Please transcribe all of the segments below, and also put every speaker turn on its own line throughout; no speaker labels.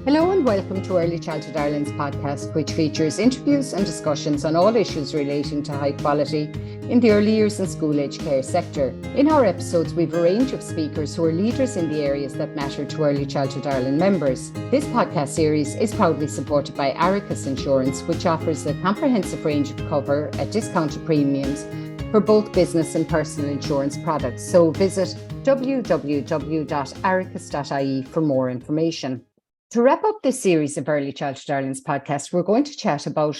Hello and welcome to Early Childhood Ireland's podcast, which features interviews and discussions on all issues relating to high quality in the early years and school age care sector. In our episodes, we've a range of speakers who are leaders in the areas that matter to Early Childhood Ireland members. This podcast series is proudly supported by Aricus Insurance, which offers a comprehensive range of cover at discounted premiums for both business and personal insurance products. So visit www.aricus.ie for more information. To wrap up this series of Early Childhood Ireland's podcast, we're going to chat about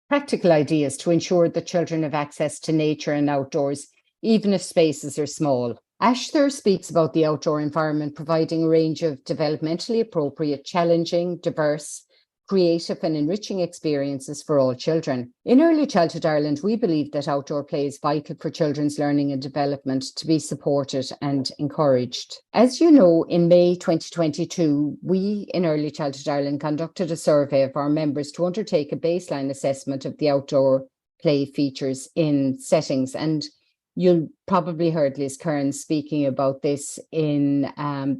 practical ideas to ensure that children have access to nature and outdoors, even if spaces are small. Ashther speaks about the outdoor environment, providing a range of developmentally appropriate, challenging, diverse, creative and enriching experiences for all children. In Early Childhood Ireland, we believe that outdoor play is vital for children's learning and development to be supported and encouraged. As you know, in May 2022, we in Early Childhood Ireland conducted a survey of our members to undertake a baseline assessment of the outdoor play features in settings. And you'll probably heard Liz Kern speaking about this in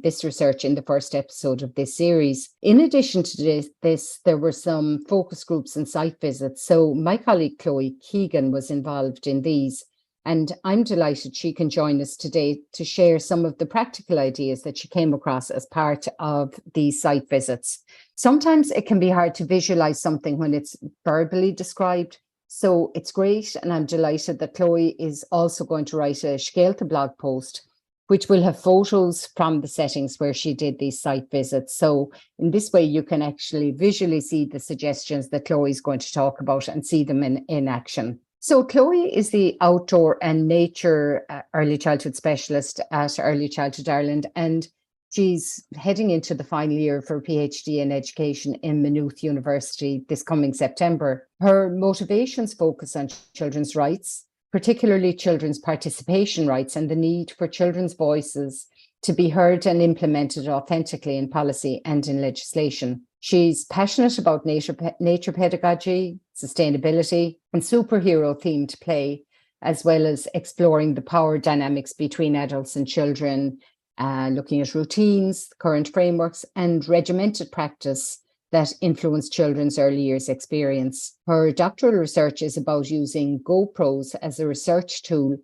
this research in the first episode of this series. In addition to this, there were some focus groups and site visits. So my colleague Chloe Keegan was involved in these, and I'm delighted she can join us today to share some of the practical ideas that she came across as part of these site visits. Sometimes it can be hard to visualize something when it's verbally described. So it's great, and I'm delighted that Chloe is also going to write a Scailta blog post, which will have photos from the settings where she did these site visits. So in this way, you can actually visually see the suggestions that Chloe is going to talk about and see them in action. So Chloe is the outdoor and nature early childhood specialist at Early Childhood Ireland, and she's heading into the final year for a PhD in education in Maynooth University this coming September. Her motivations focus on children's rights, particularly children's participation rights and the need for children's voices to be heard and implemented authentically in policy and in legislation. She's passionate about nature pedagogy, sustainability, and superhero-themed play, as well as exploring the power dynamics between adults and children, looking at routines, current frameworks, and regimented practice that influence children's early years experience. Her doctoral research is about using GoPros as a research tool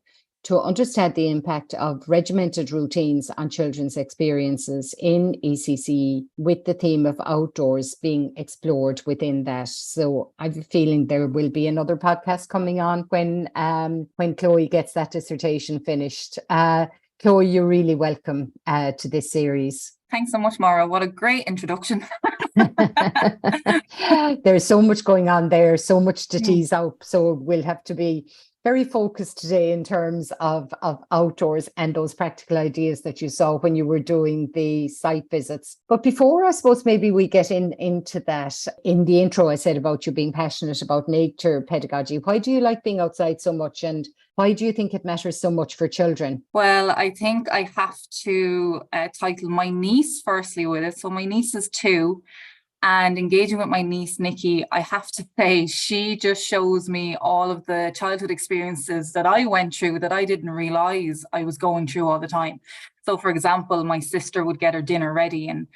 to understand the impact of regimented routines on children's experiences in ECC, with the theme of outdoors being explored within that. So I have a feeling there will be another podcast coming on when Chloe gets that dissertation finished. Chloe, you're really welcome to this series.
Thanks so much, Maura. What a great introduction.
There's so much going on there, so much to tease out. So we'll have to be very focused today in terms of outdoors and those practical ideas that you saw when you were doing the site visits. But before, I suppose, maybe we get into that, in the intro, I said about you being passionate about nature pedagogy. Why do you like being outside so much, and why do you think it matters so much for children?
Well, I think I have to title my niece firstly with it. So my niece is 2. And engaging with my niece, Nikki, I have to say, she just shows me all of the childhood experiences that I went through that I didn't realize I was going through all the time. So, for example, my sister would get her dinner ready and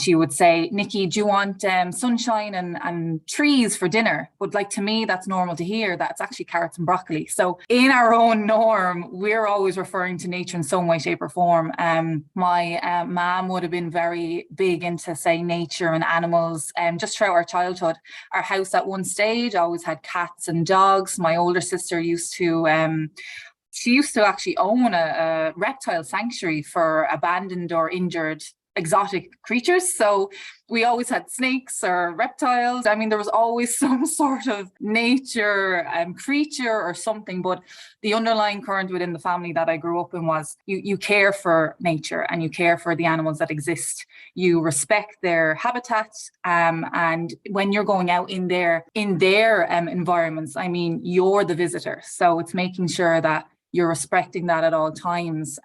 she would say, Nikki, do you want sunshine and trees for dinner? But like, to me, that's normal to hear. That's actually carrots and broccoli. So in our own norm, we're always referring to nature in some way, shape or form. My mom would have been very big into, say, nature and animals just throughout our childhood. Our house at one stage always had cats and dogs. My older sister used to actually own a reptile sanctuary for abandoned or injured exotic creatures. So we always had snakes or reptiles. I mean, there was always some sort of nature creature or something, but the underlying current within the family that I grew up in was you care for nature and you care for the animals that exist. You respect their habitats, and when you're going out in their environments, I mean, you're the visitor. So it's making sure that you're respecting that at all times.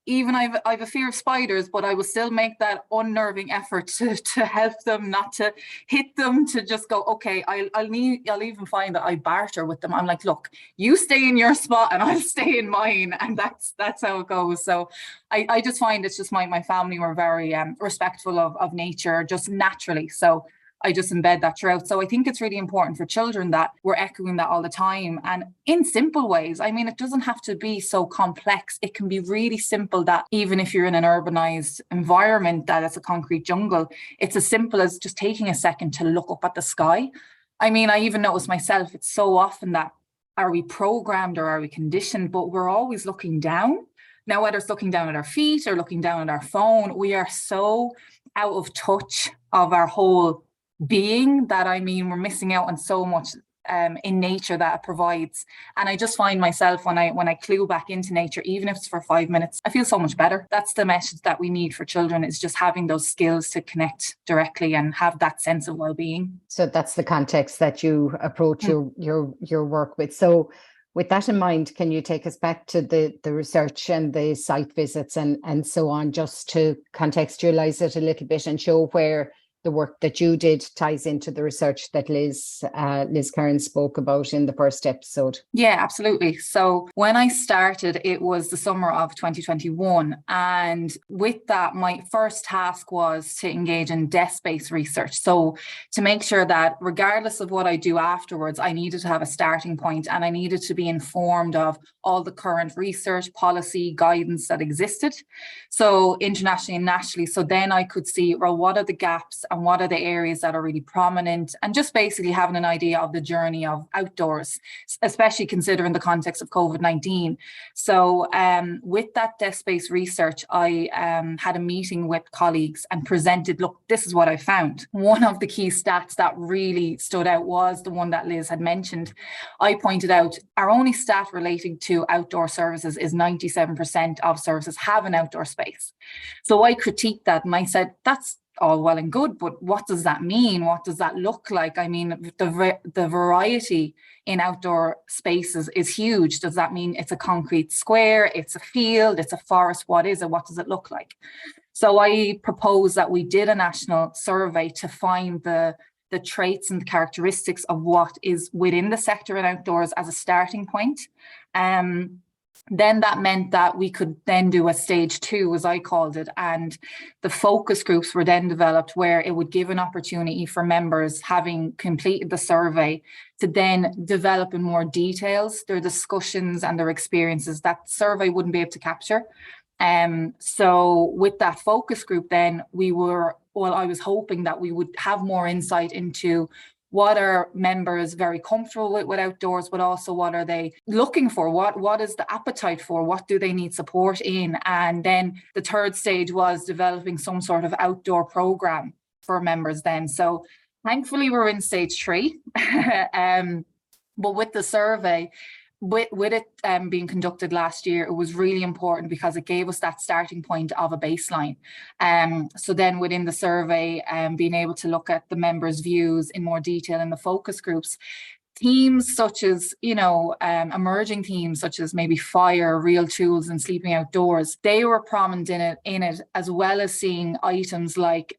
Even I've a fear of spiders, but I will still make that unnerving effort to help them, not to hit them, to just go, okay, I'll even find that I barter with them. I'm like, look, you stay in your spot and I'll stay in mine. And that's how it goes. So I just find it's just my family were very respectful of nature, just naturally. So I just embed that throughout. So I think it's really important for children that we're echoing that all the time, and in simple ways. I mean, it doesn't have to be so complex. It can be really simple, that even if you're in an urbanized environment, that it's a concrete jungle, it's as simple as just taking a second to look up at the sky. I mean, I even notice myself, it's so often that, are we programmed or are we conditioned? But we're always looking down. Now, whether it's looking down at our feet or looking down at our phone, we are so out of touch of our whole being that, I mean, we're missing out on so much in nature that it provides. And I just find myself, when I clue back into nature, even if it's for 5 minutes, I feel so much better. That's the message that we need for children, is just having those skills to connect directly and have that sense of well-being.
So that's the context that you approach your work with. So with that in mind, can you take us back to the research and the site visits and so on, just to contextualize it a little bit and show where the work that you did ties into the research that Liz Kern spoke about in the first episode?
Yeah, absolutely. So when I started, it was the summer of 2021. And with that, my first task was to engage in desk-based research. So to make sure that regardless of what I do afterwards, I needed to have a starting point, and I needed to be informed of all the current research, policy, guidance that existed. So internationally and nationally. So then I could see, well, what are the gaps and what are the areas that are really prominent, and just basically having an idea of the journey of outdoors, especially considering the context of COVID-19. So with that desk-based research, I had a meeting with colleagues and presented, look, this is what I found. One of the key stats that really stood out was the one that Liz had mentioned. I pointed out our only stat relating to outdoor services is 97% of services have an outdoor space. So I critiqued that and I said, that's all well and good, but what does that mean? What does that look like? I mean, the variety in outdoor spaces is huge. Does that mean it's a concrete square, it's a field, it's a forest? What is it? What does it look like? So I proposed that we did a national survey to find the traits and the characteristics of what is within the sector and outdoors as a starting point. Then that meant that we could then do a stage 2, as I called it, and the focus groups were then developed, where it would give an opportunity for members, having completed the survey, to then develop in more details their discussions and their experiences that survey wouldn't be able to capture. So with that focus group, then I was hoping that we would have more insight into what are members very comfortable with outdoors, but also what are they looking for? What is the appetite for? What do they need support in? And then the third stage was developing some sort of outdoor program for members then. So thankfully we're in stage 3. But with the survey, with it being conducted last year, it was really important because it gave us that starting point of a baseline. So then within the survey, being able to look at the members' views in more detail in the focus groups, themes such as, emerging themes such as maybe fire, real tools, and sleeping outdoors, they were prominent in it, as well as seeing items like,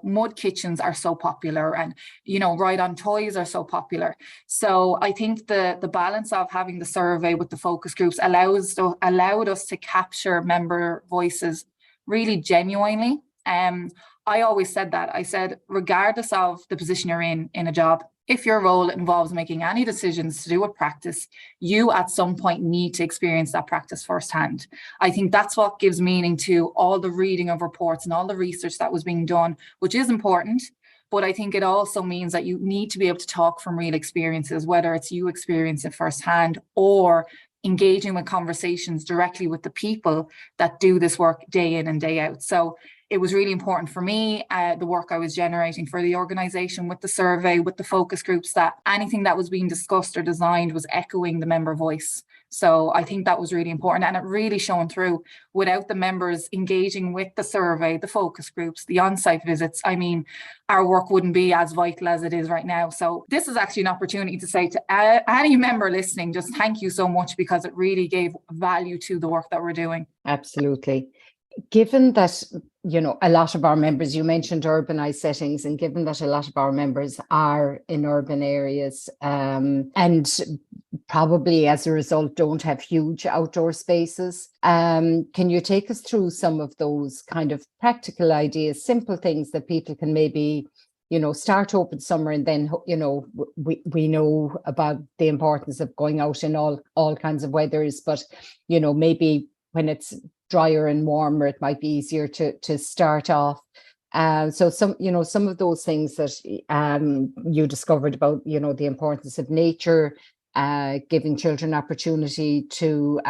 mud kitchens are so popular, and, ride-on toys are so popular. So I think the balance of having the survey with the focus groups allowed us to capture member voices really genuinely. I always said that. I said, regardless of the position you're in a job, if your role involves making any decisions to do with practice, you at some point need to experience that practice firsthand. I think that's what gives meaning to all the reading of reports and all the research that was being done, which is important. But I think it also means that you need to be able to talk from real experiences, whether it's you experience it firsthand or engaging with conversations directly with the people that do this work day in and day out. So it was really important for me, the work I was generating for the organisation, with the survey, with the focus groups, that anything that was being discussed or designed was echoing the member voice. So I think that was really important, and it really shone through. Without the members engaging with the survey, the focus groups, the on-site visits, I mean, our work wouldn't be as vital as it is right now. So this is actually an opportunity to say to any member listening, just thank you so much, because it really gave value to the work that we're doing.
Absolutely. Given that, a lot of our members, you mentioned urbanized settings, and given that a lot of our members are in urban areas, and probably as a result don't have huge outdoor spaces, can you take us through some of those kind of practical ideas, simple things that people can maybe start open summer, and then we know about the importance of going out in all kinds of weathers, but maybe when it's drier and warmer, it might be easier to start off. So some of those things that you discovered about the importance of nature, giving children opportunity to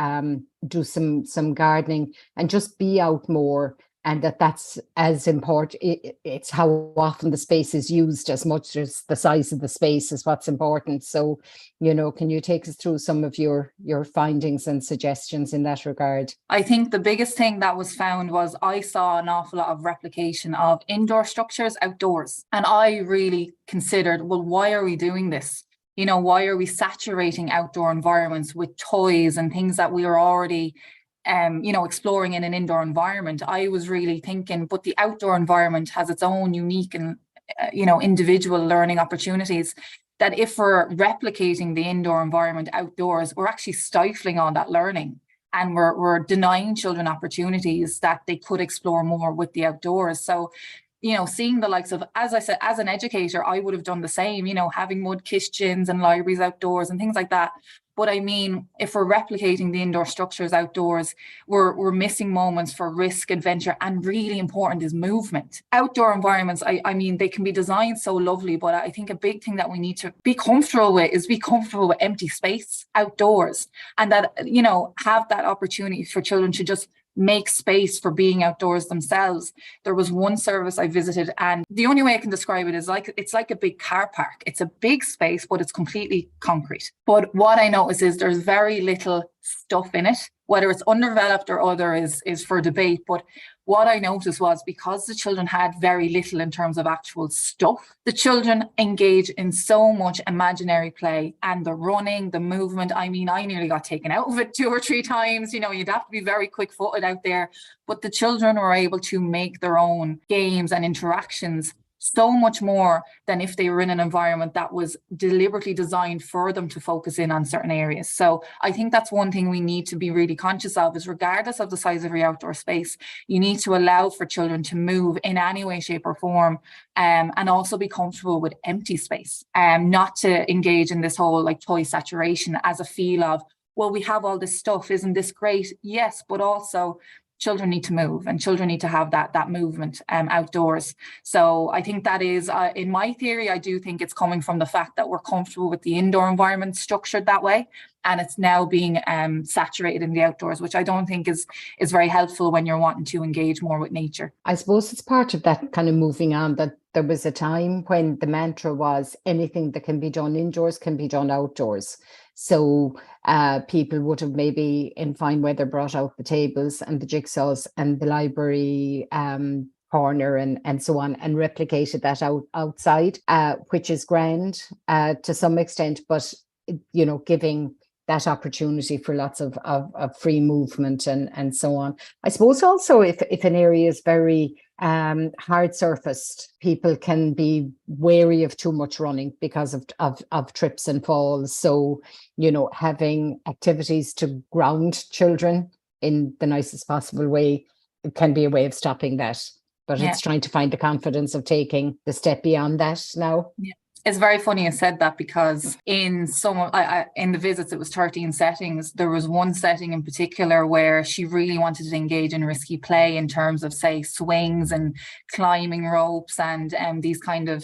do some gardening and just be out more, and that's as important. It's how often the space is used as much as the size of the space is what's important. So, can you take us through some of your findings and suggestions in that regard?
I think the biggest thing that was found was I saw an awful lot of replication of indoor structures outdoors. And I really considered, well, why are we doing this? Why are we saturating outdoor environments with toys and things that we are already exploring in an indoor environment? I was really thinking, but the outdoor environment has its own unique and, individual learning opportunities, that if we're replicating the indoor environment outdoors, we're actually stifling all that learning. And we're denying children opportunities that they could explore more with the outdoors. So, seeing the likes of, as I said, as an educator, I would have done the same, having mud kitchens and libraries outdoors and things like that. But I mean, if we're replicating the indoor structures outdoors, we're missing moments for risk, adventure, and really important is movement. Outdoor environments, I mean, they can be designed so lovely, but I think a big thing that we need to be comfortable with is be comfortable with empty space outdoors, and that, have that opportunity for children to just make space for being outdoors themselves. There was one service I visited, and the only way I can describe it is it's like a big car park. It's a big space, but it's completely concrete. But what I noticed is there's very little stuff in it. Whether it's underdeveloped or other is for debate. But what I noticed was, because the children had very little in terms of actual stuff, the children engage in so much imaginary play, and the running, the movement. I mean, I nearly got taken out of it 2 or 3 times. You'd have to be very quick-footed out there. But the children were able to make their own games and interactions so much more than if they were in an environment that was deliberately designed for them to focus in on certain areas. So I think that's one thing we need to be really conscious of, is regardless of the size of your outdoor space, you need to allow for children to move in any way, shape or form, and also be comfortable with empty space, not to engage in this whole toy saturation as a feel of, well, we have all this stuff, isn't this great? Yes, but also children need to move, and children need to have that movement outdoors. So I think that is, in my theory, I do think it's coming from the fact that we're comfortable with the indoor environment structured that way, and it's now being saturated in the outdoors, which I don't think is very helpful when you're wanting to engage more with nature.
I suppose it's part of that kind of moving on, that there was a time when the mantra was anything that can be done indoors can be done outdoors. So people would have maybe in fine weather brought out the tables and the jigsaws and the library corner and so on, and replicated that outside, which is grand to some extent, but giving that opportunity for lots of free movement and so on. I suppose also if an area is very hard surfaced, people can be wary of too much running because of trips and falls. So, having activities to ground children in the nicest possible way can be a way of stopping that. But It's trying to find the confidence of taking the step beyond that now.
Yeah. It's very funny you said that, because in in the visits, it was 13 settings. There was one setting in particular where she really wanted to engage in risky play in terms of, say, swings and climbing ropes and these kind of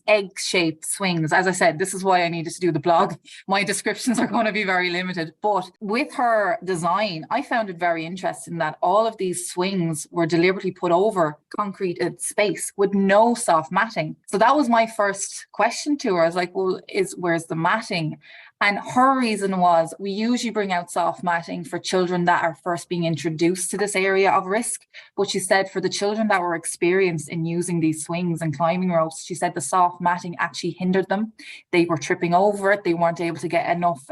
egg-shaped swings. As I said, this is why I needed to do the blog. My descriptions are going to be very limited. But with her design, I found it very interesting that all of these swings were deliberately put over concreted space with no soft matting. So that was my first question to her. I was like, well, where's the matting? And her reason was, we usually bring out soft matting for children that are first being introduced to this area of risk. But she said for the children that were experienced in using these swings and climbing ropes, she said the soft matting actually hindered them. They were tripping over it. They weren't able to get enough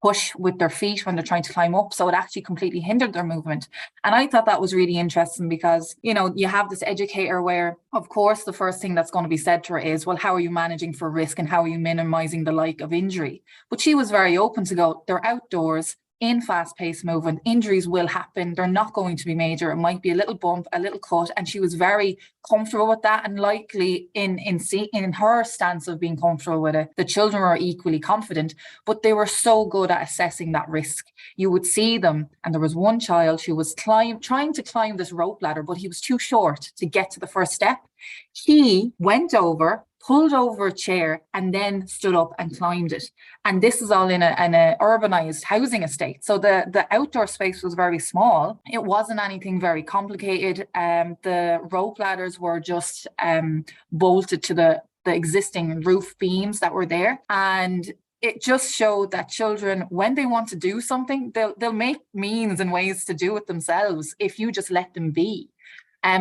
push with their feet when they're trying to climb up. So it actually completely hindered their movement. And I thought that was really interesting because, you know, you have this educator where, of course, the first thing that's going to be said to her is, well, how are you managing for risk and how are you minimizing the like of injury? But she was very open to go, they're outdoors in fast-paced movement. Injuries will happen. They're not going to be major. It might be a little bump, a little cut. And she was very comfortable with that, and likely in her stance of being comfortable with it, the children were equally confident, but they were so good at assessing that risk. You would see them, and there was one child who was trying to climb this rope ladder, but he was too short to get to the first step. He went over, pulled over a chair, and then stood up and climbed it. And this is all in a urbanized housing estate. So the outdoor space was very small. It wasn't anything very complicated. The rope ladders were just bolted to the existing roof beams that were there. And it just showed that children, when they want to do something, they'll make means and ways to do it themselves if you just let them be.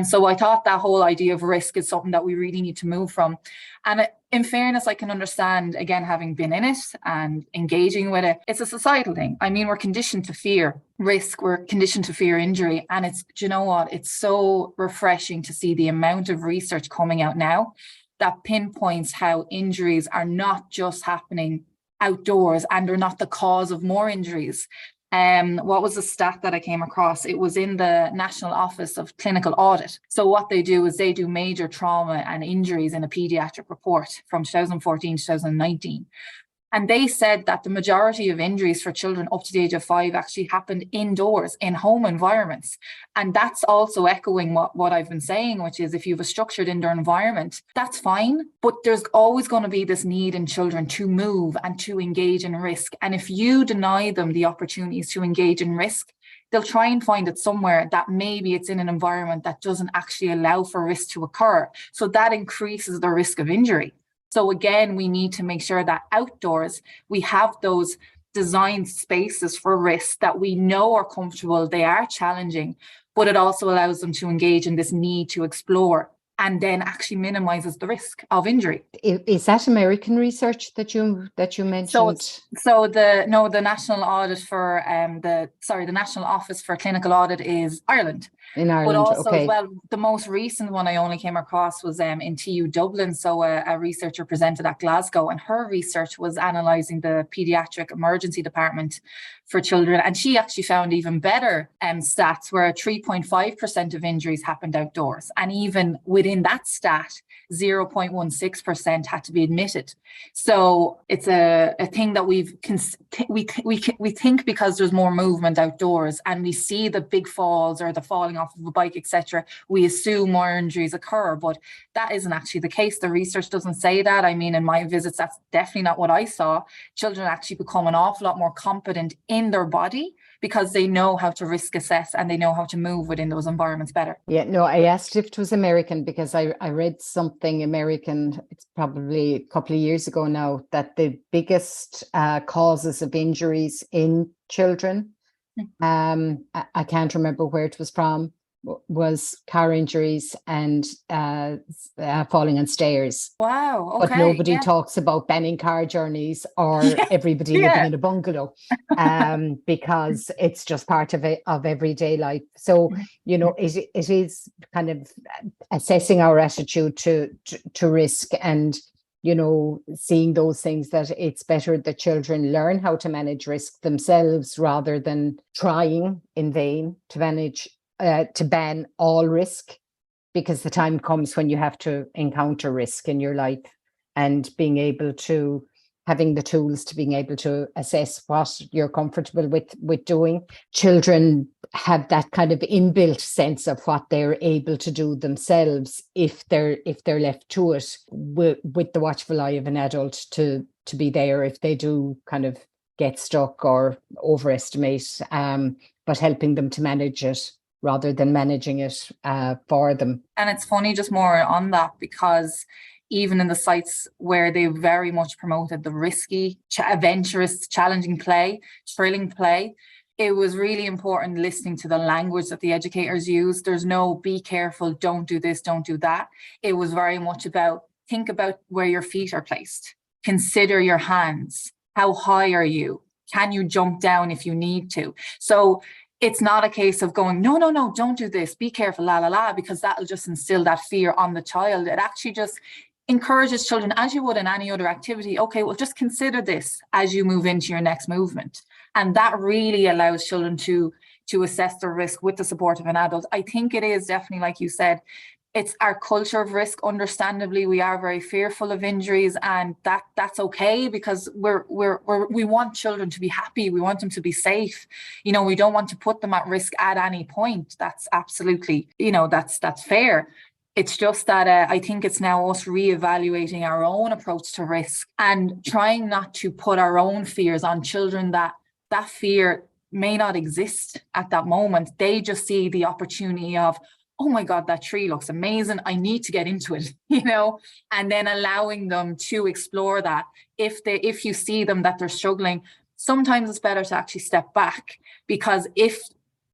So I thought that whole idea of risk is something that we really need to move from. And in fairness, I can understand, again, having been in it and engaging with it, it's a societal thing. I mean, we're conditioned to fear risk, we're conditioned to fear injury. And do you know what? It's so refreshing to see the amount of research coming out now that pinpoints how injuries are not just happening outdoors and are not the cause of more injuries. What was the stat that I came across? It was in the National Office of Clinical Audit. So what they do is they do major trauma and injuries in a pediatric report from 2014 to 2019. And they said that the majority of injuries for children up to the age of 5 actually happened indoors in home environments. And that's also echoing what I've been saying, which is if you have a structured indoor environment, that's fine. But there's always going to be this need in children to move and to engage in risk. And if you deny them the opportunities to engage in risk, they'll try and find it somewhere that maybe it's in an environment that doesn't actually allow for risk to occur. So that increases the risk of injury. So again, we need to make sure that outdoors, we have those designed spaces for risk that we know are comfortable, they are challenging, but it also allows them to engage in this need to explore and then actually minimizes the risk of injury.
Is that American research that you mentioned?
So the National Audit for the National Office for Clinical Audit is Ireland.
In Ireland,
but also
okay.
As well, the most recent one I only came across was in TU Dublin. So a researcher presented at Glasgow, and her research was analysing the paediatric emergency department for children, and she actually found even better stats where 3.5% of injuries happened outdoors, and even within that stat, 0.16% had to be admitted. So it's a thing that we think because there's more movement outdoors and we see the big falls or the falling off of a bike, etc., we assume more injuries occur, but that isn't actually the case. The research doesn't say that. I mean, in my visits, that's definitely not what I saw. Children actually become an awful lot more competent in their body because they know how to risk assess and they know how to move within those environments better.
Yeah, no, I asked if it was American because I read something American, it's probably a couple of years ago now, that the biggest causes of injuries in children, I can't remember where it was from, was car injuries and falling on stairs.
Wow. Okay.
But nobody talks about banning car journeys or everybody living in a bungalow because it's just part of everyday life. So, you know, it is kind of assessing our attitude to risk and, you know, seeing those things that it's better that children learn how to manage risk themselves rather than trying in vain to ban all risk, because the time comes when you have to encounter risk in your life, and having the tools to being able to assess what you're comfortable with doing. Children have that kind of inbuilt sense of what they're able to do themselves if they're left to it with the watchful eye of an adult to be there if they do kind of get stuck or overestimate, but helping them to manage it rather than managing it for them.
And it's funny, just more on that, because even in the sites where they very much promoted the risky, adventurous, challenging play, thrilling play. It was really important listening to the language that the educators use. There's no be careful, don't do this, don't do that. It was very much about think about where your feet are placed. Consider your hands. How high are you? Can you jump down if you need to? So it's not a case of going, no, no, no, don't do this. Be careful, la, la, la, because that'll just instill that fear on the child. It actually just encourages children, as you would in any other activity. Okay, well, just consider this as you move into your next movement. And that really allows children to assess their risk with the support of an adult. I think it is definitely, like you said, it's our culture of risk. Understandably, we are very fearful of injuries, and that's okay, because we want children to be happy. We want them to be safe. You know, we don't want to put them at risk at any point. That's absolutely, you know, that's fair. It's just that I think it's now us reevaluating our own approach to risk and trying not to put our own fears on children that fear may not exist at that moment. They just see the opportunity of, oh my God, that tree looks amazing. I need to get into it, you know, and then allowing them to explore that. If you see them that they're struggling, sometimes it's better to actually step back, because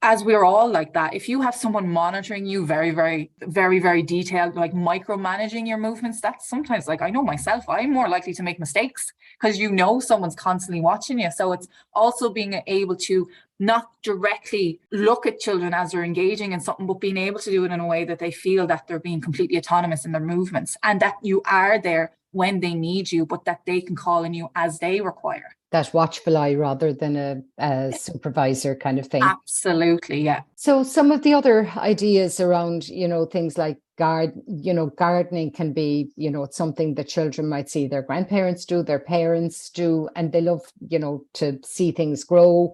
as we're all like that, if you have someone monitoring you very, very, very, very detailed, like micromanaging your movements, that's sometimes, like, I know myself, I'm more likely to make mistakes because you know someone's constantly watching you. So it's also being able to not directly look at children as they're engaging in something, but being able to do it in a way that they feel that they're being completely autonomous in their movements, and that you are there when they need you, but that they can call on you as they require.
That watchful eye rather than a supervisor kind of thing.
Absolutely, yeah.
So some of the other ideas around, you know, things like gardening can be, you know, it's something that children might see their grandparents do, their parents do, and they love, you know, to see things grow.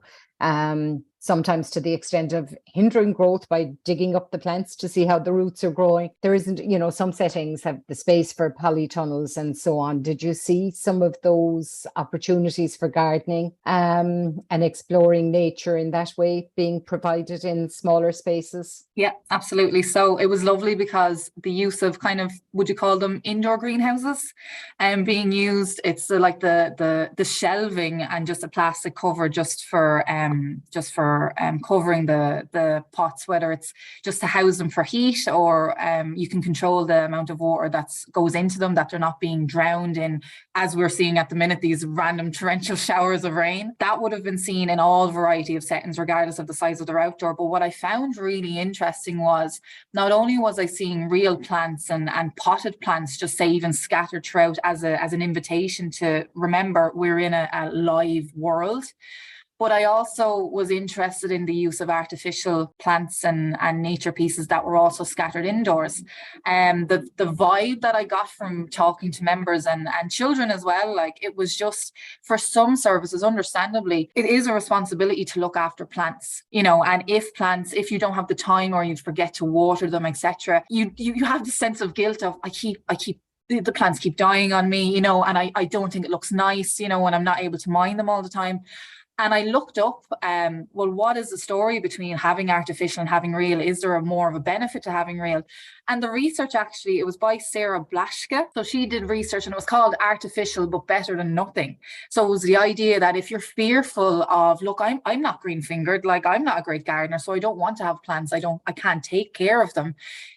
Sometimes to the extent of hindering growth by digging up the plants to see how the roots are growing. There isn't, you know, some settings have the space for polytunnels and so on. Did you see some of those opportunities for gardening and exploring nature in that way being provided in smaller spaces?
Yeah, absolutely. So it was lovely because the use of kind of, would you call them indoor greenhouses, being used. It's like the shelving and just a plastic cover just for covering the pots, whether it's just to house them for heat, or you can control the amount of water that goes into them, that they're not being drowned in, as we're seeing at the minute, these random torrential showers of rain. That would have been seen in all variety of settings, regardless of the size of their outdoor. But what I found really interesting was, not only was I seeing real plants and potted plants, just say even scattered throughout as an invitation to remember we're in a live world, but I also was interested in the use of artificial plants and nature pieces that were also scattered indoors. The vibe that I got from talking to members and children as well, like, it was just, for some services, understandably, it is a responsibility to look after plants, you know, and if you don't have the time or you forget to water them, etc., you have the sense of guilt of, I keep the plants keep dying on me, you know, and I don't think it looks nice, you know, when I'm not able to mind them all the time. And I looked up, well, what is the story between having artificial and having real? Is there more of a benefit to having real? And the research, actually, it was by Sarah Blaschke. So she did research, and it was called Artificial But Better Than Nothing. So it was the idea that if you're fearful of, look, I'm not green fingered, like, I'm not a great gardener, so I don't want to have plants, I can't take care of them.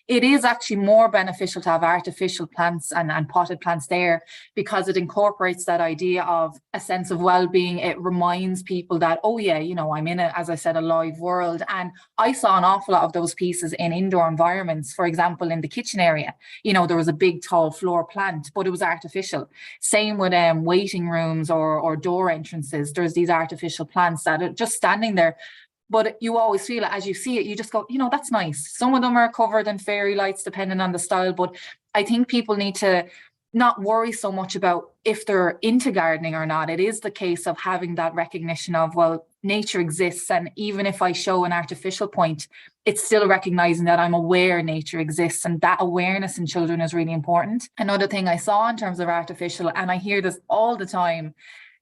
It is actually more beneficial to have artificial plants and potted plants there, because it incorporates that idea of a sense of well-being. It reminds people that, oh yeah, you know, I'm in as I said, a live world. And I saw an awful lot of those pieces in indoor environments. For example, in the kitchen area, you know, there was a big tall floor plant, but it was artificial. Same with waiting rooms or door entrances. There's these artificial plants that are just standing there. But you always feel it as you see it, you just go, you know, that's nice. Some of them are covered in fairy lights, depending on the style. But I think people need to not worry so much about if they're into gardening or not. It is the case of having that recognition of, well, nature exists. And even if I show an artificial point, it's still recognizing that I'm aware nature exists. And that awareness in children is really important. Another thing I saw in terms of artificial, and I hear this all the time,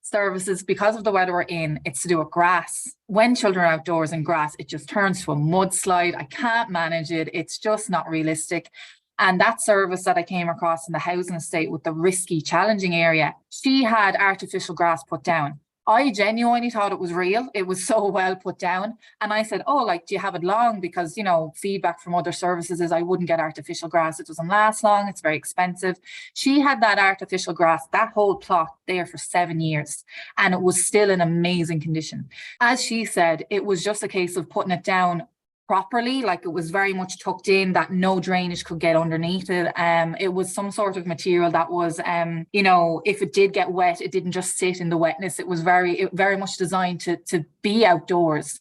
services, because of the weather we're in, it's to do with grass. When children are outdoors in grass, it just turns to a mudslide. I can't manage it. It's just not realistic. And that service that I came across in the housing estate with the risky, challenging area, she had artificial grass put down. I genuinely thought it was real. It was so well put down. And I said, oh, like, do you have it long? Because, feedback from other services is I wouldn't get artificial grass. It doesn't last long. It's very expensive. She had that artificial grass, that whole plot there for 7 years, and it was still in amazing condition. As she said, it was just a case of putting it down properly, like it was very much tucked in, that no drainage could get underneath it. It was some sort of material that was, if it did get wet, it didn't just sit in the wetness. It was very much designed to be outdoors.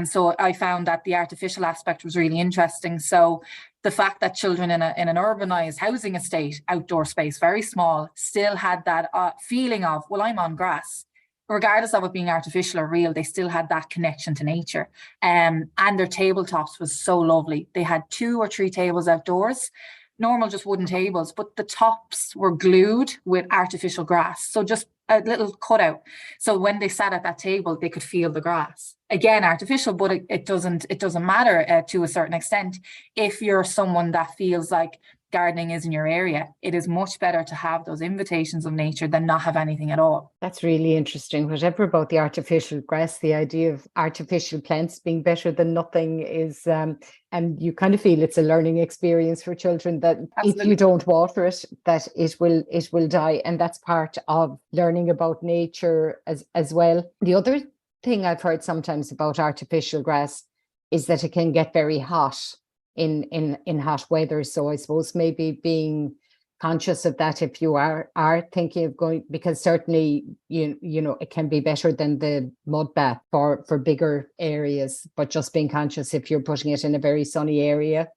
So I found that the artificial aspect was really interesting. So the fact that children in an urbanized housing estate, outdoor space, very small, still had that feeling of, well, I'm on grass. Regardless of it being artificial or real, they still had that connection to nature. And their tabletops was so lovely. They had 2 or 3 tables outdoors, normal just wooden tables, but the tops were glued with artificial grass. So just a little cutout. So when they sat at that table, they could feel the grass. Again, artificial, but it doesn't matter to a certain extent. If you're someone that feels like gardening is in your area, it is much better to have those invitations of nature than not have anything at all.
That's really interesting. Whatever about the artificial grass, the idea of artificial plants being better than nothing is, and you kind of feel it's a learning experience for children, that Absolutely. If you don't water it, that it will die. And that's part of learning about nature as well. The other thing I've heard sometimes about artificial grass is that it can get very hot in hot weather. So I suppose maybe being conscious of that if you are thinking of going, because certainly it can be better than the mud bath for bigger areas, but just being conscious if you're putting it in a very sunny area,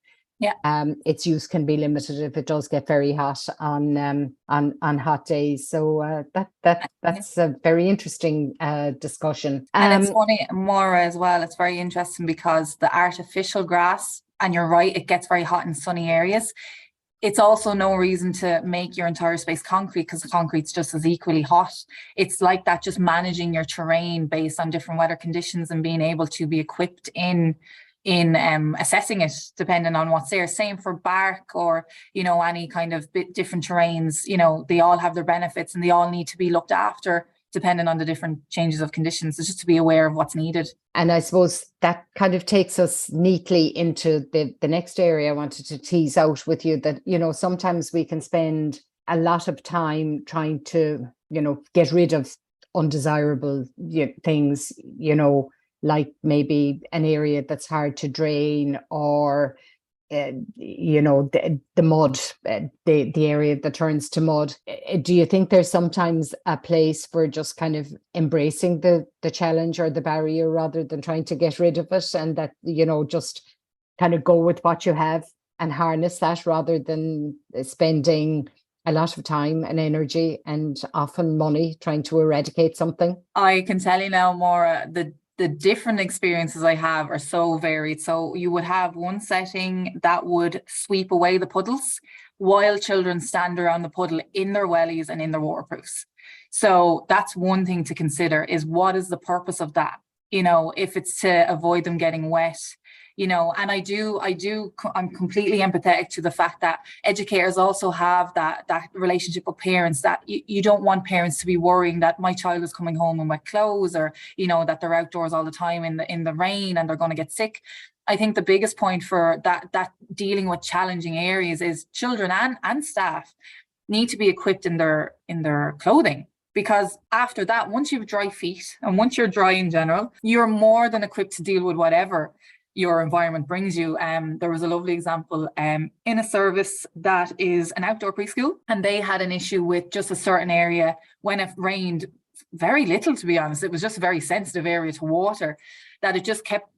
its use can be limited if it does get very hot on hot days. So that's a very interesting discussion.
And it's funny, Maura, as well. It's very interesting because the artificial grass, and you're right, it gets very hot in sunny areas. It's also no reason to make your entire space concrete, because the concrete's just as equally hot. It's like that, just managing your terrain based on different weather conditions and being able to be equipped in assessing it depending on what's there. Same for bark or any kind of different terrains. They all have their benefits and they all need to be looked after depending on the different changes of conditions. It's just to be aware of what's needed.
And I suppose that kind of takes us neatly into the next area I wanted to tease out with you, that sometimes we can spend a lot of time trying to get rid of undesirable things, like maybe an area that's hard to drain, or the mud, the area that turns to mud. Do you think there's sometimes a place for just kind of embracing the challenge or the barrier rather than trying to get rid of it, and that just kind of go with what you have and harness that rather than spending a lot of time and energy and often money trying to eradicate something?
I can tell you now, Maura, the different experiences I have are so varied. So you would have one setting that would sweep away the puddles while children stand around the puddle in their wellies and in their waterproofs. So that's one thing to consider, is what is the purpose of that? If it's to avoid them getting wet, and I'm completely empathetic to the fact that educators also have that relationship with parents, that you don't want parents to be worrying that my child is coming home in wet clothes, or, that they're outdoors all the time in the rain and they're going to get sick. I think the biggest point for that dealing with challenging areas is children and staff need to be equipped in their clothing. Because after that, once you have dry feet and once you're dry in general, you're more than equipped to deal with whatever your environment brings you. There was a lovely example in a service that is an outdoor preschool, and they had an issue with just a certain area when it rained very little, to be honest. It was just a very sensitive area to water, that it just kept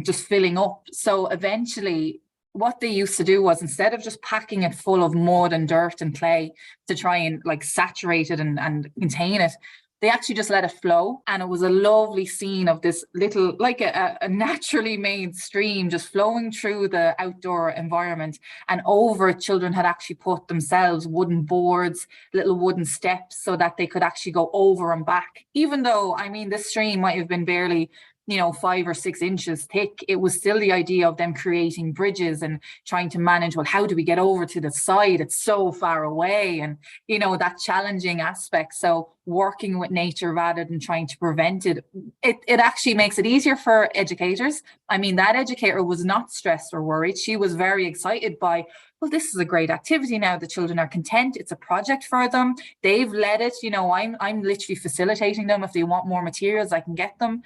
just filling up. So eventually what they used to do was, instead of just packing it full of mud and dirt and clay to try and saturate it and contain it, they actually just let it flow. And it was a lovely scene of this little, like a naturally made stream just flowing through the outdoor environment. And over it, children had actually put themselves wooden boards, little wooden steps, so that they could actually go over and back. Even though, this stream might have been barely 5 or 6 inches thick. It was still the idea of them creating bridges and trying to manage, well, how do we get over to the side? It's so far away, and that challenging aspect. So working with nature rather than trying to prevent it, it actually makes it easier for educators. I mean, that educator was not stressed or worried. She was very excited by, well, this is a great activity now. The children are content. It's a project for them. They've led it. I'm literally facilitating them. If they want more materials, I can get them.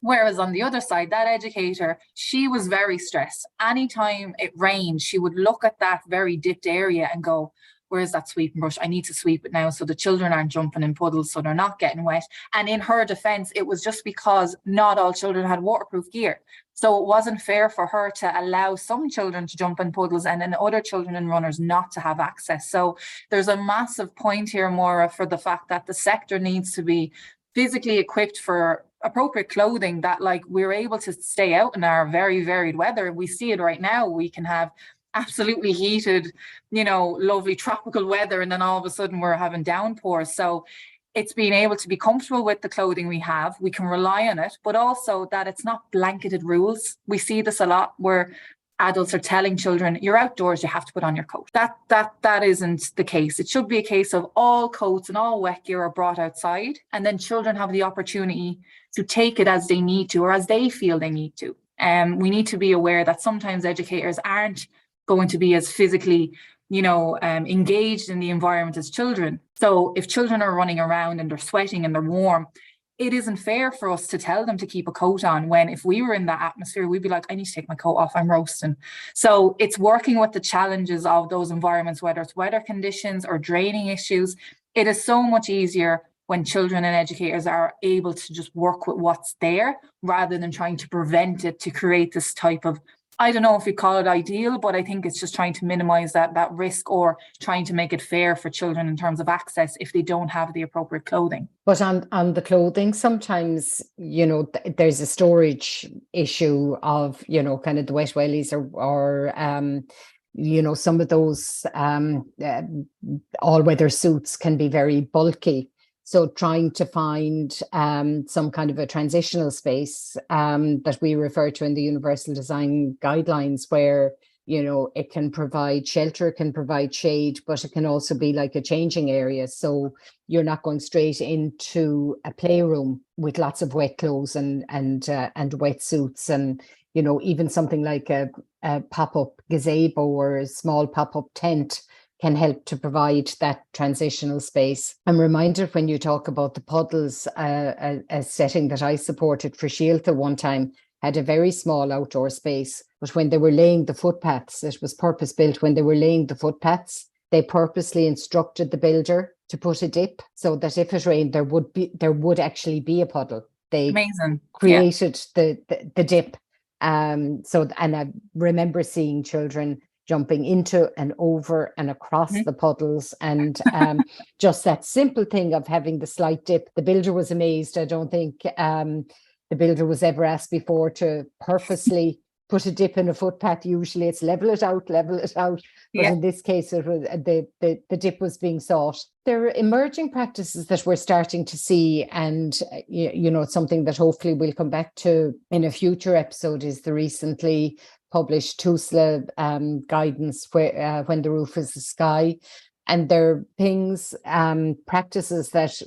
Whereas on the other side, that educator, she was very stressed. Anytime it rained, she would look at that very dipped area and go, where's that sweeping brush? I need to sweep it now so the children aren't jumping in puddles, so they're not getting wet. And in her defense, it was just because not all children had waterproof gear. So it wasn't fair for her to allow some children to jump in puddles and then other children and runners not to have access. So there's a massive point here, Maura, for the fact that the sector needs to be physically equipped for appropriate clothing, that we're able to stay out in our very varied weather. We see it right now. We can have absolutely heated, lovely tropical weather, and then all of a sudden we're having downpours. So it's being able to be comfortable with the clothing we have. We can rely on it, but also that it's not blanketed rules. We see this a lot where adults are telling children, you're outdoors, you have to put on your coat. That isn't the case. It should be a case of all coats and all wet gear are brought outside, and then children have the opportunity to take it as they need to or as they feel they need to. We need to be aware that sometimes educators aren't going to be as physically engaged in the environment as children. So if children are running around and they're sweating and they're warm, it isn't fair for us to tell them to keep a coat on, when if we were in that atmosphere, we'd be like, I need to take my coat off, I'm roasting. So it's working with the challenges of those environments, whether it's weather conditions or draining issues. It is so much easier when children and educators are able to just work with what's there rather than trying to prevent it, to create this type of, I don't know if we call it ideal, but I think it's just trying to minimize that risk, or trying to make it fair for children in terms of access if they don't have the appropriate clothing.
But on the clothing, sometimes, there's a storage issue of, kind of the wet wellies or some of those all-weather suits can be very bulky. So trying to find some kind of a transitional space that we refer to in the Universal Design Guidelines, where, it can provide shelter, can provide shade, but it can also be like a changing area. So you're not going straight into a playroom with lots of wet clothes and wetsuits, and, even something like a pop-up gazebo or a small pop-up tent can help to provide that transitional space. I'm reminded when you talk about the puddles, a setting that I supported for Shieltha one time had a very small outdoor space, but when they were laying the footpaths, it was purpose built. When they were laying the footpaths, they purposely instructed the builder to put a dip so that if it rained, there would actually be a puddle. They
Amazing.
created the dip. And I remember seeing children jumping into and over and across the puddles, and just that simple thing of having the slight dip. The builder was amazed. I don't think the builder was ever asked before to purposely put a dip in a footpath. Usually it's level it out. But in this case, it was the dip was being sought. There are emerging practices that we're starting to see, and it's something that hopefully we'll come back to in a future episode, is the recently published TUSLA guidance, where when the roof is the sky. And there are things, practices that,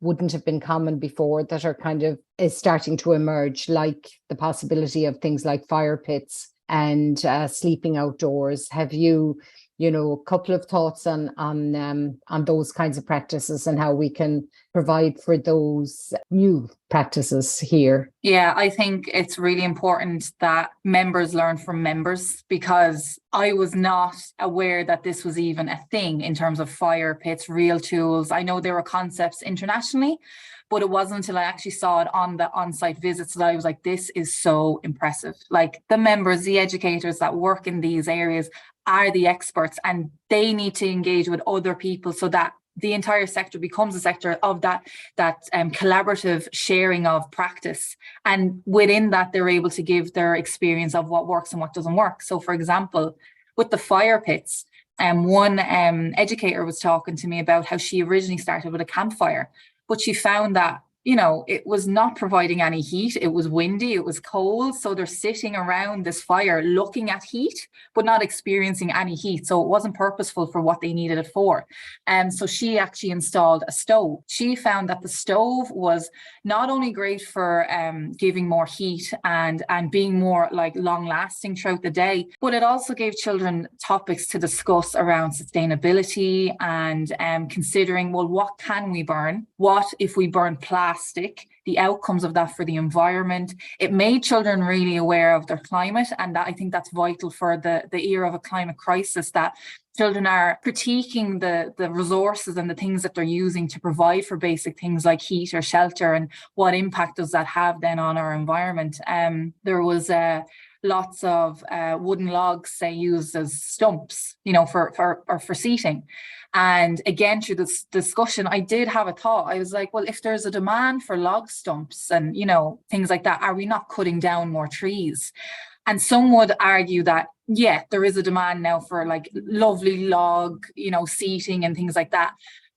wouldn't have been common before that are kind of is starting to emerge, like the possibility of things like fire pits and sleeping outdoors. Have you, a couple of thoughts on those kinds of practices and how we can provide for those new practices here?
Yeah, I think it's really important that members learn from members, because I was not aware that this was even a thing in terms of fire pits, real tools. I know there were concepts internationally, but it wasn't until I actually saw it on the on-site visits that I was like, this is so impressive. Like, the members, the educators that work in these areas are the experts, and they need to engage with other people so that the entire sector becomes a sector of that collaborative sharing of practice. And within that, they're able to give their experience of what works and what doesn't work. So, for example, with the fire pits, one educator was talking to me about how she originally started with a campfire, but she found that it was not providing any heat. It was windy, it was cold. So they're sitting around this fire looking at heat, but not experiencing any heat. So it wasn't purposeful for what they needed it for. And so she actually installed a stove. She found that the stove was not only great for giving more heat and being more like long lasting throughout the day, but it also gave children topics to discuss around sustainability and considering, well, what can we burn? What if we burn plastic? The outcomes of that for the environment. It made children really aware of their climate, and I think that's vital for the era of a climate crisis, that children are critiquing the resources and the things that they're using to provide for basic things like heat or shelter, and what impact does that have then on our environment. There was lots of wooden logs, say, used as stumps, for seating. And again, through this discussion, I did have a thought. I was like, well, if there's a demand for log stumps and, things like that, are we not cutting down more trees? And some would argue that, yeah, there is a demand now for like lovely log, seating and things like that.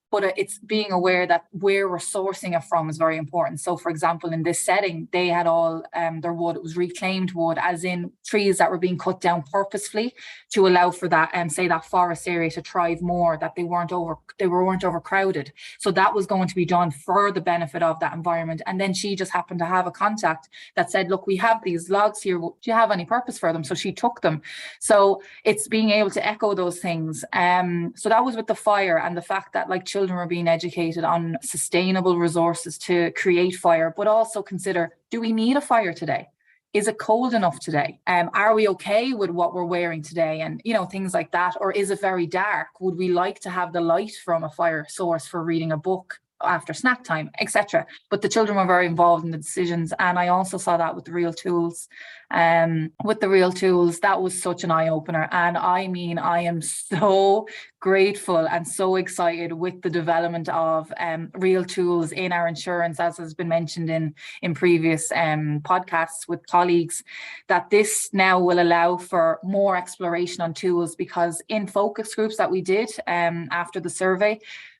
But it's being aware that where we're sourcing it from is very important. So, for example, in this setting, they had all their wood, it was reclaimed wood, as in trees that were being cut down purposefully to allow for that, say, that forest area to thrive more, that they weren't overcrowded. So that was going to be done for the benefit of that environment. And then she just happened to have a contact that said, look, we have these logs here. Do you have any purpose for them? So she took them. So it's being able to echo those things. So that was with the fire and the fact that, like, children were being educated on sustainable resources to create fire, but also consider, do we need a fire today? Is it cold enough today? Are we okay with what we're wearing today? And, things like that. Or is it very dark? Would we like to have the light from a fire source for reading a book after snack time, etc.? But the children were very involved in the decisions. And I also saw that with the real tools. That was such an eye-opener. And I mean, I am so grateful and so excited with the development of real tools in our insurance, as has been mentioned in previous podcasts with colleagues, that this now will allow for more exploration on tools, because in focus groups that we did after the survey,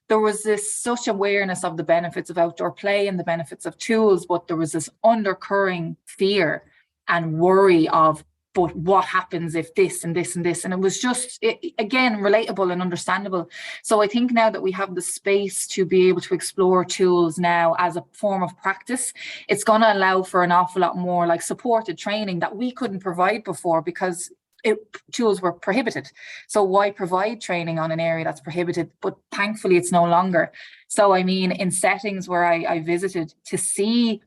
there was such awareness of the benefits of outdoor play and the benefits of tools, but there was this undercurring fear and worry of, but what happens if this and this and this? And it was just, again, relatable and understandable. So I think now that we have the space to be able to explore tools now as a form of practice, it's going to allow for an awful lot more like supported training that we couldn't provide before, because tools were prohibited. So why provide training on an area that's prohibited? But thankfully it's no longer. So I mean, in settings where I visited, to see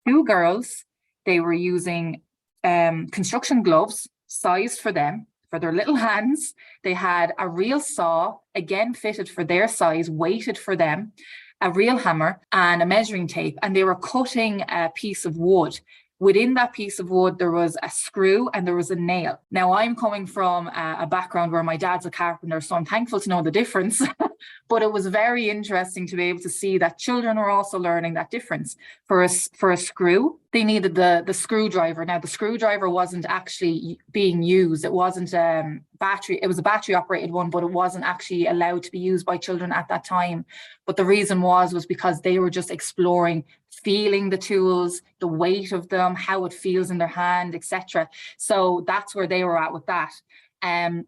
two girls, they were using construction gloves sized for them, for their little hands. They had a real saw, again fitted for their size, weighted for them, a real hammer and a measuring tape, and they were cutting a piece of wood. Within that piece of wood, there was a screw and there was a nail. Now, I'm coming from a background where my dad's a carpenter, so I'm thankful to know the difference. But it was very interesting to be able to see that children are also learning that difference. For a screw, they needed the screwdriver. Now, the screwdriver wasn't actually being used. It wasn't battery. It was a battery operated one, but it wasn't actually allowed to be used by children at that time. But the reason was because they were just exploring, feeling the tools, the weight of them, how it feels in their hand, etc. So that's where they were at with that.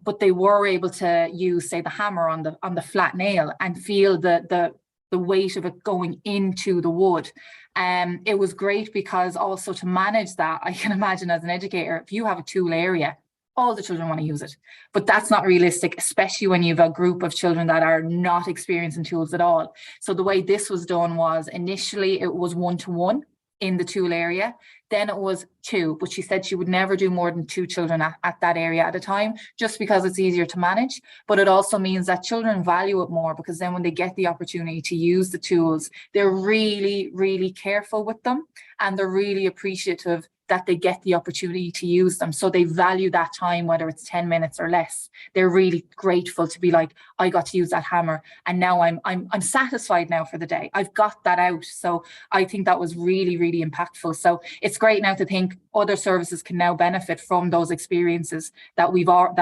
But they were able to use, say, the hammer on the flat nail and feel the weight of it going into the wood. It was great because also to manage that, I can imagine as an educator, if you have a tool area, all the children want to use it. But that's not realistic, especially when you have a group of children that are not experiencing tools at all. So the way this was done was, initially it was 1-to-1 in the tool area. Then it was 2, but she said she would never do more than 2 children at that area at a time, just because it's easier to manage. But it also means that children value it more, because then when they get the opportunity to use the tools, they're really, really careful with them, and they're really appreciative that they get the opportunity to use them. So they value that time, whether it's 10 minutes or less. They're really grateful to be like, I got to use that hammer, and now I'm satisfied now for the day. I've got that out. So I think that was really, really impactful. So it's great now to think other services can now benefit from those experiences that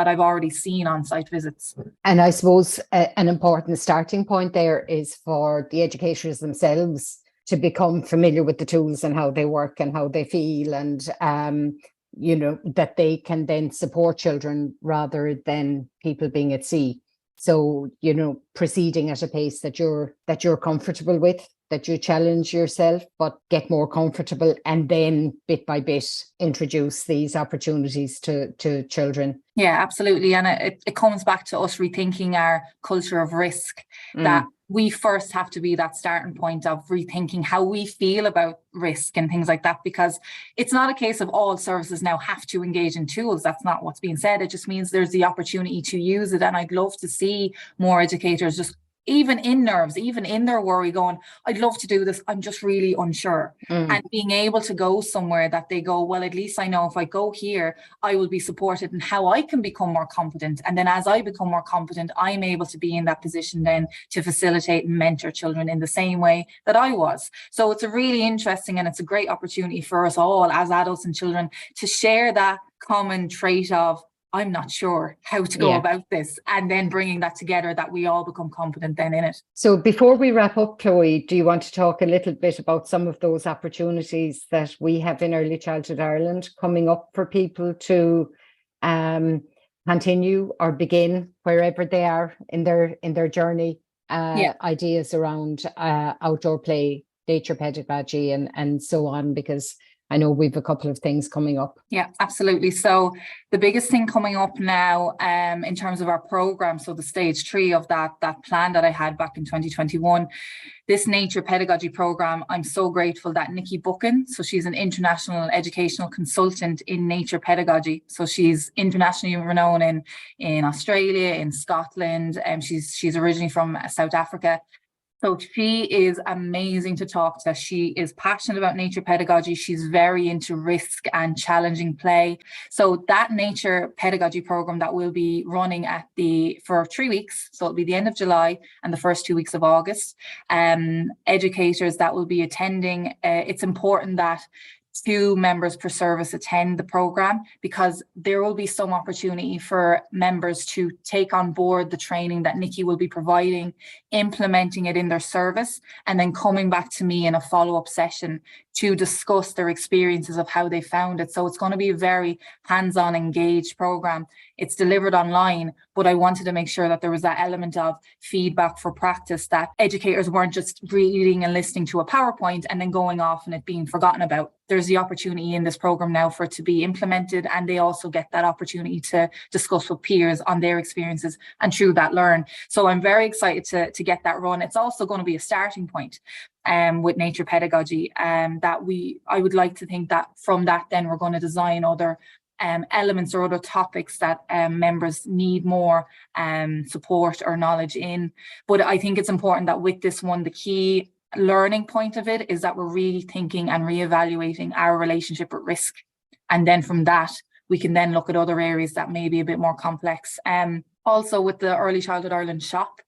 I've already seen on site visits.
And I suppose an important starting point there is for the educators themselves to become familiar with the tools and how they work and how they feel, and that they can then support children rather than people being at sea. So, proceeding at a pace that you're comfortable with, that you challenge yourself, but get more comfortable, and then bit by bit introduce these opportunities to children.
Yeah, absolutely. And it comes back to us rethinking our culture of risk, that we first have to be that starting point of rethinking how we feel about risk and things like that, because it's not a case of all services now have to engage in tools. That's not what's being said. It just means there's the opportunity to use it. And I'd love to see more educators just even in nerves, even in their worry, going, I'd love to do this, I'm just really unsure. And being able to go somewhere that they go, well, at least I know if I go here, I will be supported in how I can become more competent. And then as I become more competent, I'm able to be in that position then to facilitate and mentor children in the same way that I was. So it's a really interesting, and it's a great opportunity for us all as adults and children to share that common trait of, I'm not sure how to go about this, and then bringing that together, that we all become confident then in it.
So before we wrap up, Chloe, do you want to talk a little bit about some of those opportunities that we have in Early Childhood Ireland coming up for people to continue or begin wherever they are in their journey? Ideas around outdoor play, nature pedagogy, and so on, because I know we've a couple of things coming up.
Yeah, absolutely. So the biggest thing coming up now in terms of our program, so the stage 3 of that plan that I had back in 2021, this nature pedagogy program, I'm so grateful that Nikki Buchan, so she's an international educational consultant in nature pedagogy. So she's internationally renowned in Australia, in Scotland, and she's originally from South Africa. So she is amazing to talk to. She is passionate about nature pedagogy. She's very into risk and challenging play. So that nature pedagogy program that we'll be running for 3 weeks, so it'll be the end of July and the first 2 weeks of August. Educators that will be attending, it's important that 2 members per service attend the program, because there will be some opportunity for members to take on board the training that Nikki will be providing, implementing it in their service, and then coming back to me in a follow-up session to discuss their experiences of how they found it. So it's going to be a very hands-on, engaged program. It's delivered online, but I wanted to make sure that there was that element of feedback for practice, that educators weren't just reading and listening to a PowerPoint and then going off and it being forgotten about. There's the opportunity in this program now for it to be implemented, and they also get that opportunity to discuss with peers on their experiences and through that learn. So I'm very excited to get that run. It's also going to be a starting point with nature pedagogy, I would like to think that from that then we're going to design other elements or other topics that members need more support or knowledge in. But I think it's important that with this one, the key learning point of it is that we're really thinking and reevaluating our relationship with risk. And then from that, we can then look at other areas that may be a bit more complex. Also with the Early Childhood Ireland shop,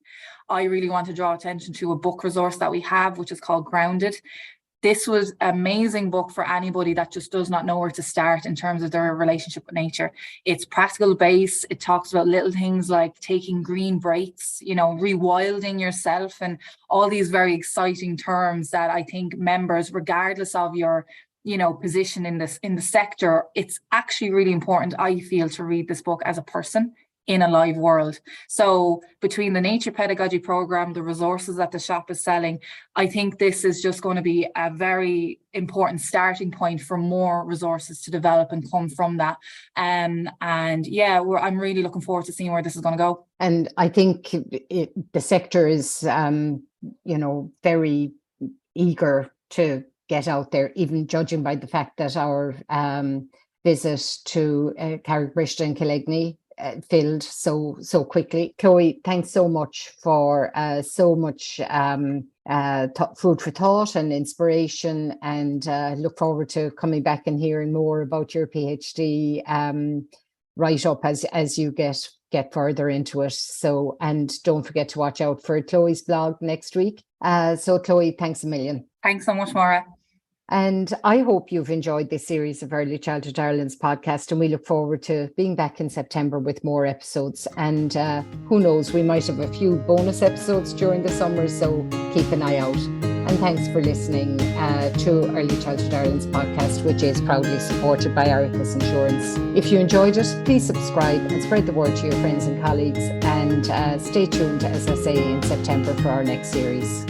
I really want to draw attention to a book resource that we have, which is called Grounded. This was an amazing book for anybody that just does not know where to start in terms of their relationship with nature. It's practical based. It talks about little things like taking green breaks, rewilding yourself, and all these very exciting terms that I think members, regardless of your position in the sector, it's actually really important, I feel, to read this book as a person in a live world. So between the nature pedagogy program, the resources that the shop is selling, I think this is just going to be a very important starting point for more resources to develop and come from that. I'm really looking forward to seeing where this is going to go.
And I think the sector is, very eager to get out there, even judging by the fact that our visit to Carrickbridge and Killegny filled so quickly. Chloe, thanks so much for so much food for thought and inspiration, and look forward to coming back and hearing more about your PhD write-up as you get further into it. So, and don't forget to watch out for Chloe's blog next week. So Chloe, thanks a million.
Thanks so much, Maura.
And I hope you've enjoyed this series of Early Childhood Ireland's podcast, and we look forward to being back in September with more episodes. And who knows, we might have a few bonus episodes during the summer, so keep an eye out. And thanks for listening to Early Childhood Ireland's podcast, which is proudly supported by Aricus Insurance. If you enjoyed it, please subscribe and spread the word to your friends and colleagues. And stay tuned, as I say, in September for our next series.